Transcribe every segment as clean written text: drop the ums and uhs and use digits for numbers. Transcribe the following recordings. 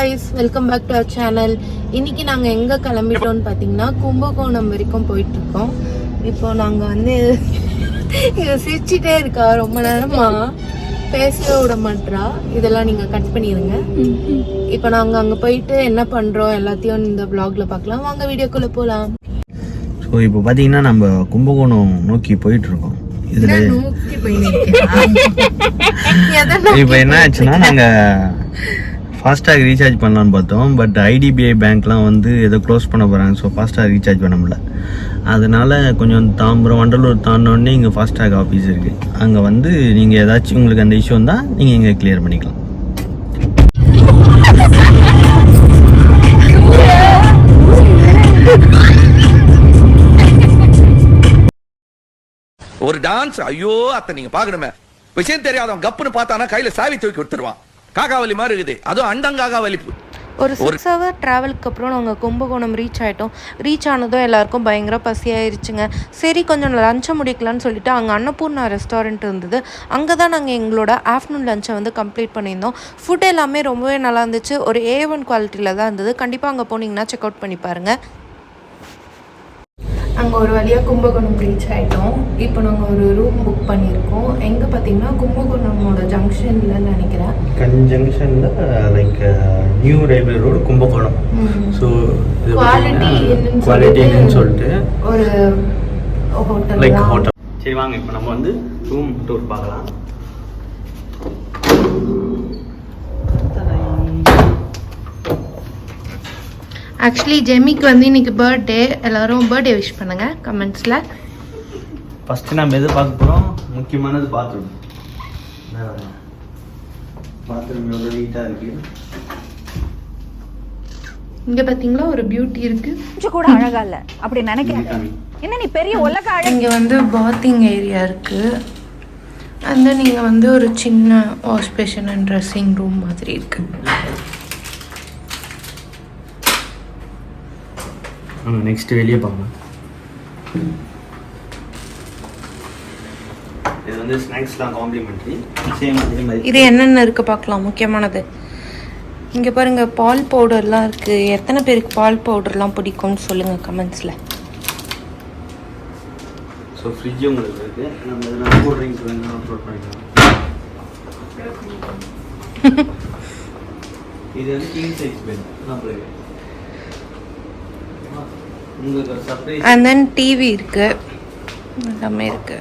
guys, welcome back to our channel. இன்னைக்கு நாங்க எங்க கிளம்பிட்டோம்னு பாத்தீங்கன்னா கும்பகோணம் வரைக்கும் போயிட்டு இருக்கோம். இப்போ நாங்க வந்து சிரிச்சிட்டே இருக்கா ரொம்ப நேரமா பேசவே விட மாட்டா. இதெல்லாம் நீங்க கட் பண்ணிருங்க. இப்போ நாங்க அங்க போயிட்டு என்ன பண்றோம் எல்லாத்தையும் இந்த vlogல பார்க்கலாம். வாங்க வீடியோக்குள்ள போலாம். ஸோ இப்போ பார்த்தீங்கன்னா நம்ம கும்பகோணம் நோக்கி போயிட்டு இருக்கோம். இதுல இப்போ என்ன ஆச்சுன்னா நாங்கள் ஃபாஸ்டாக் ரீசார்ஜ் பண்ணலான்னு பார்த்தோம். பட் ஐடிபிஐ பேங்க்லாம் வந்து ஏதோ க்ளோஸ் பண்ண போகிறாங்க. ஸோ ஃபாஸ்டாக் ரீசார்ஜ் பண்ண முடியல. அதனால கொஞ்சம் தாம்பரம் வண்டலூர் தாண்டோடனே இங்கே ஃபாஸ்டாக் ஆஃபீஸ் இருக்குது. அங்கே வந்து நீங்கள் ஏதாச்சும் உங்களுக்கு அந்த இஷ்யூ இருந்தால் நீங்கள் இங்கே கிளியர் பண்ணிக்கலாம். ஒரு டான்ஸ் ஐயோ அத்தை நீங்க பாக்கணுமே. விஷயம் தெரியாதவன் கப்புன்னு பார்த்தானா கையில சாவி தூக்கி கொடுத்துருவான். காக்காவலி மாதிரி இருக்குது. அதுவும் அண்டங்காகாவலி. ஒரு 6 hour ட்ராவலுக்கு அப்புறம் நாங்கள் கும்பகோணம் ரீச் ஆகிட்டோம். ரீச் ஆனதும் எல்லாருக்கும் பயங்கர பசியாயிருச்சுங்க. சரி கொஞ்சம் லஞ்சை முடிக்கலான்னு சொல்லிட்டு அங்கே அன்னபூர்ணா ரெஸ்டாரண்ட் இருந்தது. அங்கே தான் நாங்கள் எங்களோட ஆஃப்டர்நூன் லஞ்சை வந்து கம்ப்ளீட் பண்ணியிருந்தோம். ஃபுட் எல்லாமே ரொம்பவே நல்லா இருந்துச்சு. ஒரு A1 குவாலிட்டியில் தான் இருந்தது. கண்டிப்பாக அங்கே போனீங்கன்னா செக் அவுட் பண்ணி பாருங்கள். அங்கே ஒரு வழியாக கும்பகோணம் ரீச் ஆகிட்டோம். இப்போ நாங்கள் ஒரு ரூம் புக் பண்ணியிருக்கோம். எங்கே பார்த்தீங்கன்னா கும்பகோணமோட ஜங்ஷனில் நினைக்கிறேன். ஜங்ஷனில் like new railway road Kumbakonam. So குவாலிட்டின்னு சொல்லிட்டு ஒரு ஹோட்டல் லைக் ஹோட்டல். சரி வாங்க இப்போ நம்ம வந்து ரூம் டூர் பார்க்கலாம். ஆக்சுவலி ஜெமிக்கு வந்து இன்னைக்கு பர்த்டே. எல்லாரும் பர்த்டே விஷ் பண்ணுங்க கமெண்ட்ஸில். ஃபஸ்ட்டு நம்ம எது பார்க்க போகிறோம், முக்கியமானது பாத்ரூம். பாத்ரூம் எவ்வளோ நீட்டாக இருக்குது. இங்கே பார்த்தீங்களா ஒரு பியூட்டி இருக்குது. கொஞ்சம் கூட அழகா இல்லை அப்படி நினைக்கிறேன். என்ன நீ பெரிய உலக அழகு. இங்கே வந்து பாத்திங் ஏரியா இருக்குது. அந்த நீங்கள் வந்து ஒரு சின்ன wash passion and dressing room மாதிரி இருக்குது. நெக்ஸ்ட் வெளியே பார்க்கலாம். இது வந்து ஸ்நாக்ஸ்லாம் காம்ப்ளிமெண்ட்ரி. சேம் அதே மாதிரி இது என்னென்ன இருக்குது பார்க்கலாம். முக்கியமானது இங்கே பாருங்கள், பால் பவுடர்லாம் இருக்குது. எத்தனை பேருக்கு பால் பவுடர்லாம் பிடிக்கும்னு சொல்லுங்கள் கமெண்ட்ஸில். ஸோ ஃப்ரிட்ஜ் உங்களுக்கு இருக்குது. நம்ம இதில் கூல் ட்ரிங்க்ஸ் வேணும் அப்லோட் பண்ணிக்கலாம். இது வந்து கிங் சைஸ் பெட் நம்மளுக்கு. அண்ட் தென் டிவி இருக்கு, எல்லாமே இருக்கு.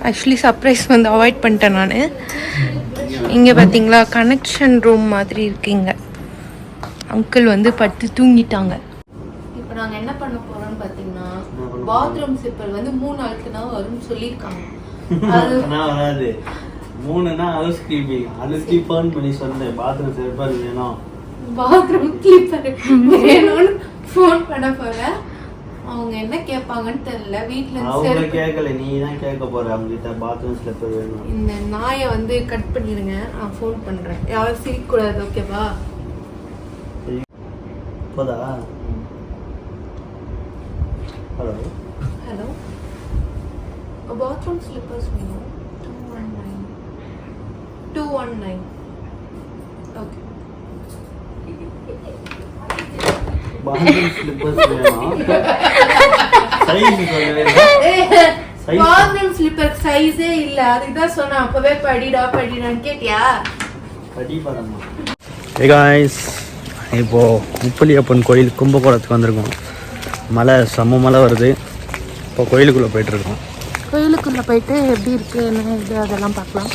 ஆக்சுவலி சர்ப்ரைஸ் வந்து அவாய்ட் பண்ணிட்டேன் நான். இங்கே பார்த்தீங்களா கனெக்ஷன் ரூம் மாதிரி இருக்குங்க. அங்கிள் வந்து படுத்து தூங்கிட்டாங்க. இப்போ நாங்கள் என்ன பண்ண போகிறோம்னு பார்த்தீங்கன்னா பாத்ரூம் சிப்பர் வந்து 3 நாளுக்கு தான் வரும்னு சொல்லியிருக்காங்க. அது வராது. 3னா ஹவுஸ் கீப்பிங். அதுக்கு ஃபோன் பண்ணி சொன்னேன் பாத்ரூம் சிப்பர் வேணும், பாத்ரூம் கிளீப்பர் வேணும்னு ஃபோன் பண்ண போகிறேன். அவங்க என்ன கேட்பாங்கன்னு தெரியல. வீட்டில் அவங்க கேட்கல, நீ தான் கேட்க போற. அவங்ககிட்ட பாத்ரூம் ஸ்லிப்பர் வேணும். இந்த நாயை வந்து கட் பண்ணிடுங்க. நான் ஃபோன் பண்ணுறேன். யாரும் சிரிக்கக்கூடாது, ஓகேவா? போதா? ஹலோ ஹலோ, பாத்ரூம் ஸ்லிப்பர்ஸ் வேணும். 219. ஓகே, பாத்ரூம் ஸ்லிப்பர்ஸ் வேணும். சைஸ் சொல்லவே இல்ல. பாத்ரூம் ஸ்லிப்பர் சைஸே இல்ல. அதுதான் சொன்னா அப்பவே படிடான்னு கேட்டியா? படி பாருமா. ஹே गाइस, இப்போ முப்பலியப்பன் கோயில் கும்பகோணத்துக்கு வந்திருக்கோம். மழை செம்ம மழை வருது. இப்போ கோயிலுக்குள்ளே போயிட்டுருக்கோம். கோயிலுக்குள்ளே போயிட்டு எப்படி இருக்குது என்ன இது அதெல்லாம் பார்க்கலாம்.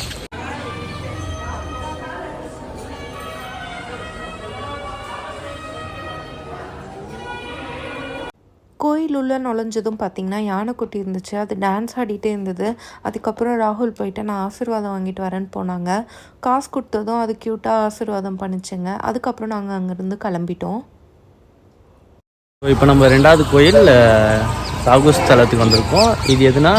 கோயில் உள்ள நுழைஞ்சதும் பார்த்தீங்கன்னா யானைக்குட்டி இருந்துச்சு. அது டான்ஸ் ஆடிட்டே இருந்தது. அதுக்கப்புறம் ராகுல் போயிட்டு நான் ஆசீர்வாதம் வாங்கிட்டு வரேன்னு போனாங்க. காசு கொடுத்ததும் அது க்யூட்டாக ஆசீர்வாதம் பண்ணிச்சுங்க. அதுக்கப்புறம் நாங்கள் அங்கேருந்து கிளம்பிட்டோம். இப்போ நம்ம 2வது கோயில் ராகு ஸ்தலத்துக்கு வந்திருக்கோம். இது எதுனா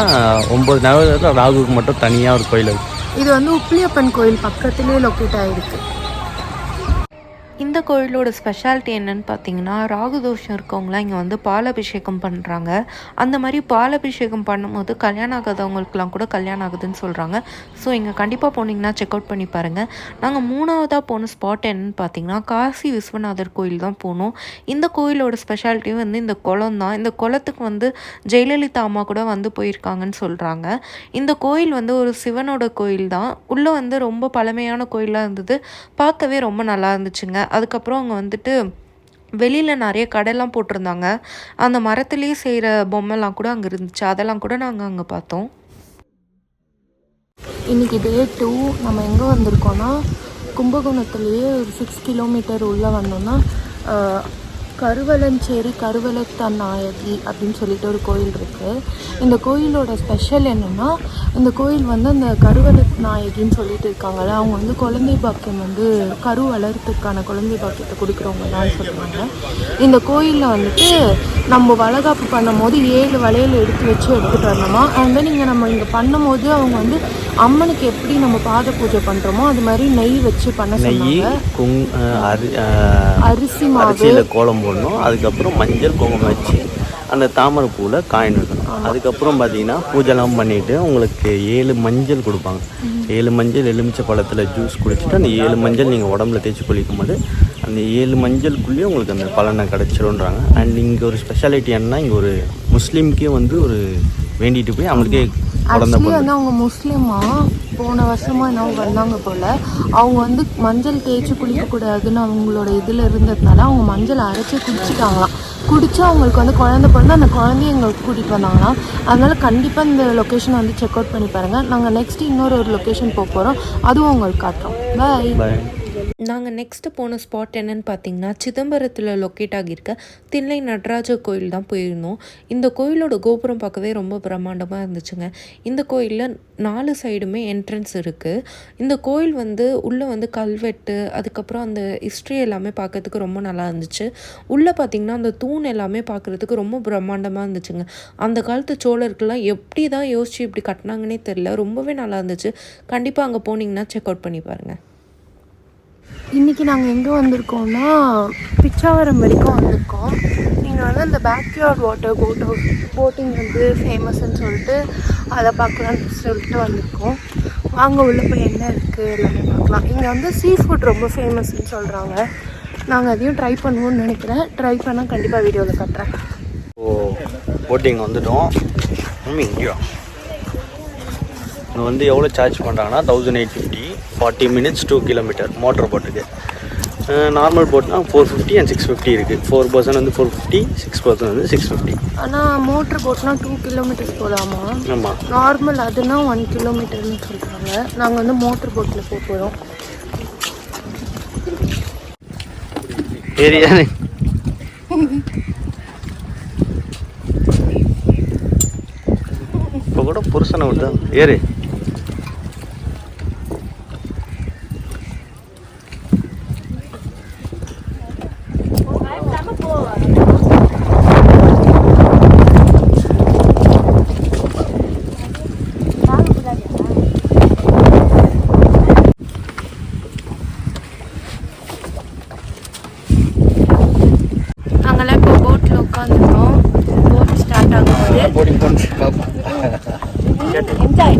9 நவராத்திரியில் ராகுக்கு மட்டும் தனியாக ஒரு கோயில் இருக்குது. இது வந்து உப்பிலியப்பன் கோயில் பக்கத்துலேயே லொக்கேட் ஆகிருக்கு. இந்த கோயிலோட ஸ்பெஷாலிட்டி என்னன்னு பார்த்தீங்கன்னா, ராகு தோஷம் இருக்கவங்களாம் இங்கே வந்து பாலாபிஷேகம் பண்ணுறாங்க. அந்த மாதிரி பாலாபிஷேகம் பண்ணும்போது கல்யாணம் ஆகாதவங்களுக்குலாம் கூட கல்யாணம் ஆகுதுன்னு சொல்கிறாங்க. ஸோ இங்கே கண்டிப்பாக போனீங்கன்னா செக் அவுட் பண்ணி பாருங்கள். நாங்கள் 3வதாக போன ஸ்பாட் என்னன்னு பார்த்தீங்கன்னா, காசி விஸ்வநாதர் கோயில் தான் போனோம். இந்த கோயிலோட ஸ்பெஷாலிட்டி வந்து இந்த குளம் தான். இந்த குளத்துக்கு வந்து ஜெயலலிதா அம்மா கூட வந்து போயிருக்காங்கன்னு சொல்கிறாங்க. இந்த கோயில் வந்து ஒரு சிவனோட கோயில் தான். உள்ளே வந்து ரொம்ப பழமையான கோயிலாக இருந்தது. பார்க்கவே ரொம்ப நல்லா இருந்துச்சுங்க. அதுக்கப்புறம் அங்கே வந்துட்டு வெளியில் நிறைய கடைலாம் போட்டிருந்தாங்க. அந்த மரத்துலேயே செய்கிற பொம்மைலாம் கூட அங்கே இருந்துச்சு. அதெல்லாம் கூட நாங்கள் அங்கே பார்த்தோம். இன்றைக்கி டே 2 நம்ம எங்கே வந்திருக்கோன்னா, கும்பகோணத்துலேயே ஒரு 6 கிலோமீட்டர் உள்ளே வந்தோன்னா கருவலஞ்சேரி கருவலத்தான் நாயகி அப்படின்னு சொல்லிட்டு ஒரு கோயில் இருக்குது. இந்த கோயிலோட ஸ்பெஷல் என்னென்னா, இந்த கோயில் வந்து அந்த கருவலத் நாயகின்னு சொல்லிட்டு இருக்காங்கல்ல, அவங்க வந்து குழந்தை பாக்கியம் வந்து கரு வளர்த்துக்கான குழந்தை பாக்கியத்தை கொடுக்குறவங்க தான் சொல்லுவாங்க. இந்த கோயிலில் வந்துட்டு நம்ம வளகாப்பு பண்ணும் போது 7 வளையல் எடுத்துகிட்டு வரணுமா. அண்ட் தென் இங்கே நம்ம இங்கே பண்ணும் போது அவங்க வந்து அம்மனுக்கு எப்படி நம்ம பாத பூஜை பண்ணுறோமோ அது மாதிரி நெய் வச்சு பண்ண சொன்னாங்க. அரிசி மாவு கோலம் போடணும். அதுக்கப்புறம் மஞ்சள் குங்குமம் வச்சு அந்த தாமரை பூவில் காயின் வைக்கணும். அதுக்கப்புறம் பார்த்தீங்கன்னா பூஜைலாம் பண்ணிவிட்டு உங்களுக்கு 7 மஞ்சள் கொடுப்பாங்க. 7 மஞ்சள் எலுமிச்சை பழத்தில் ஜூஸ் குடிச்சிட்டு அந்த 7 மஞ்சள் நீங்கள் உடம்புல தேய்ச்சி குளிக்கும் போது அந்த 7 மஞ்சளுக்குள்ளேயே உங்களுக்கு அந்த பலனை கிடச்சிருன்றாங்க. அண்ட் இங்கே ஒரு ஸ்பெஷாலிட்டி என்னன்னா, இங்கே ஒரு முஸ்லீம்க்கே வந்து ஒரு வேண்டிட்டு போய் அவங்களுக்கே ஆக்சுவலி வந்து அவங்க முஸ்லீமா போன வருஷமாக என்ன வந்தாங்க போல். அவங்க வந்து மஞ்சள் தேய்ச்சி குளிக்கக்கூடாதுன்னு அவங்களோட இதில் இருந்ததுனால அவங்க மஞ்சள் அரைச்சி குடிச்சிட்டாங்களாம். குடிச்சு அவங்களுக்கு வந்து குழந்தை பிறந்து அந்த குழந்தைய எங்களுக்கு கூட்டிகிட்டு வந்தாங்களாம். அதனால் கண்டிப்பாக இந்த லொக்கேஷனை வந்து செக் அவுட் பண்ணி பாருங்கள். நாங்கள் நெக்ஸ்ட்டு இன்னொரு லொக்கேஷன் போக போகிறோம். அதுவும் உங்களுக்கு காட்டுறோம். பாய். நாங்கள் நெக்ஸ்ட்டு போன ஸ்பாட் என்னென்னு பார்த்தீங்கன்னா, சிதம்பரத்தில் லொக்கேட் ஆகியிருக்க தில்லை நடராஜர் கோயில் தான் போயிருந்தோம். இந்த கோயிலோட கோபுரம் பார்க்கவே ரொம்ப பிரம்மாண்டமாக இருந்துச்சுங்க. இந்த கோயிலில் 4 சைடுமே என்ட்ரன்ஸ் இருக்குது. இந்த கோயில் வந்து உள்ளே வந்து கல்வெட்டு, அதுக்கப்புறம் அந்த ஹிஸ்ட்ரி எல்லாமே பார்க்கறதுக்கு ரொம்ப நல்லா இருந்துச்சு. உள்ளே பார்த்திங்கன்னா அந்த தூண் எல்லாமே பார்க்குறதுக்கு ரொம்ப பிரம்மாண்டமாக இருந்துச்சுங்க. அந்த காலத்து சோழர்கள்லாம் எப்படி தான் யோசிச்சு இப்படி கட்டினாங்கன்னே தெரில. ரொம்பவே நல்லா இருந்துச்சு. கண்டிப்பாக அங்கே போனீங்கன்னா செக் அவுட் பண்ணி பாருங்கள். இன்றைக்கி நாங்கள் எங்கே வந்திருக்கோம்னா, பிச்சாவரம் வரைக்கும் வந்திருக்கோம். இங்கே வந்து அந்த பேக்யார்ட் வாட்டர் போட்டிங் வந்து ஃபேமஸ்ன்னு சொல்லிட்டு அதை பார்க்கலான்னு சொல்லிட்டு வந்திருக்கோம். வாங்க உள்ளே போய் என்ன இருக்குது எல்லாமே பார்க்கலாம். இங்கே வந்து சீ ஃபுட் ரொம்ப ஃபேமஸ்ன்னு சொல்கிறாங்க. நாங்கள் அதையும் ட்ரை பண்ணுவோம்னு நினைக்கிறேன். ட்ரை பண்ணால் கண்டிப்பாக வீடியோவில் காட்டுறேன். போட்டிங் வந்துட்டோம். இங்கே வந்து எவ்வளோ சார்ஜ் பண்ணுறாங்கன்னா 1850, 40 minutes 2 kilometer மோட்டர் போட்டுக்கு. நார்மல் போட்னா 450 and 650 இருக்குது. 4 person வந்து 450, 6 person வந்து 650. ஆனால் மோட்டர் போட்னா 2 kilometers போகலாமா? ஆமாம். நார்மல் அதுனா 1 kilometerன்னு சொல்கிறாங்க. நாங்கள் வந்து மோட்டர் போட்டில் போக போகிறோம். ஏரியா இப்போ கூட புருஷனை விட்டு ஏறு. நாங்கள்லாம் இப்போ போட்டில் உட்காந்துருக்கோம். போட் ஸ்டார்ட் ஆகும்போது என்ஜாய்.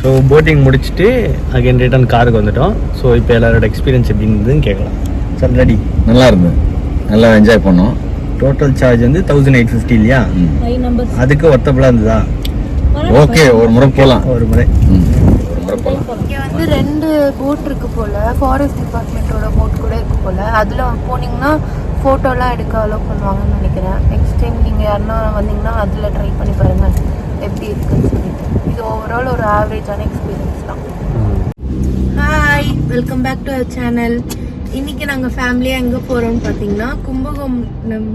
ஸோ போட்டிங் முடிச்சுட்டு அகைன் ரிட்டர்ன் காருக்கு வந்துட்டோம். ஸோ இப்போ எல்லாரோட எக்ஸ்பீரியன்ஸ் எப்படி இருந்ததுன்னு கேட்கலாம். Sir ready? நல்லா இருந்தது, நல்லா என்ஜாய் பண்ணோம். டோட்டல் சார்ஜ் வந்து 1850 இல்லையா? அதுக்கு ஒர்த்தபுளாக இருந்ததா? ஓகே, ஒரு முறை போகலாம். ஒரு முறை இங்கே வந்து 2 போட் இருக்கு போல, ஃபாரஸ்ட் டிபார்ட்மெண்ட்டோட போட் கூட இருக்கு போல. அதில் போனீங்கன்னா ஃபோட்டோலாம் எடுக்க அலோவ் பண்ணுவாங்கன்னு நினைக்கிறேன். நெக்ஸ்ட் டைம் நீங்கள் யாருன்னா வந்தீங்கன்னா அதில் ட்ரை பண்ணி பாருங்கள் எப்படி இருக்குன்னு சொல்லிட்டு. இது ஓவரால் ஒரு ஆவரேஜான எக்ஸ்பீரியன்ஸ் தான். Hi, welcome back to our channel. இன்னைக்கு நாங்கள் ஃபேமிலியாக எங்கே போகிறோம்னு பார்த்தீங்கன்னா கும்பகோணம்.